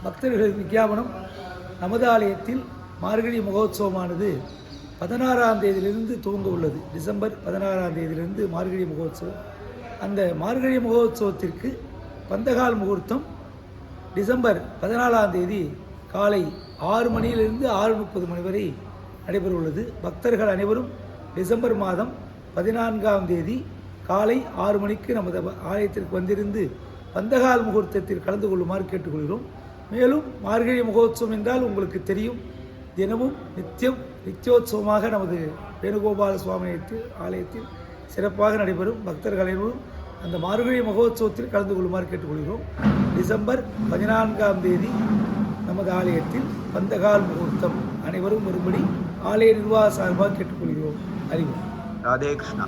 பக்தர்களுக்கு விஞ்ஞாபனம். நமது ஆலயத்தில் மார்கழி மகோத்சவமானது 16ஆம் தேதியிலிருந்து துவங்க உள்ளது. டிசம்பர் 16ஆம் தேதியிலிருந்து மார்கழி மகோத்சவம். அந்த மார்கழி மகோத்சவத்திற்கு பந்தகால் முகூர்த்தம் டிசம்பர் 14ஆம் தேதி காலை 6 மணியிலிருந்து 6:30 மணி வரை நடைபெற உள்ளது. பக்தர்கள் அனைவரும் டிசம்பர் மாதம் 14ஆம் தேதி காலை 6 மணிக்கு நமது ஆலயத்திற்கு வந்திருந்து பந்தகால் முகூர்த்தத்தில் கலந்து கொள்ளுமாறு கேட்டுக்கொள்கிறோம். மேலும் மார்கழி மகோத்சவம் என்றால் உங்களுக்கு தெரியும், தினமும் நித்தியோத்சவமாக நமது வேணுகோபால சுவாமி ஆலயத்தில் சிறப்பாக நடைபெறும். பக்தர்கள் அனைவரும் அந்த மார்கழி மகோத்சவத்தில் கலந்து கொள்ளுமாறு கேட்டுக்கொள்கிறோம். டிசம்பர் 14ஆம் தேதி நமது ஆலயத்தில் பந்தகால் முகூர்த்தம். அனைவரும் வரும்படி ஆலய நிர்வாக சார்பாக கேட்டுக்கொள்கிறோம். அறிவு. ராதே கிருஷ்ணா.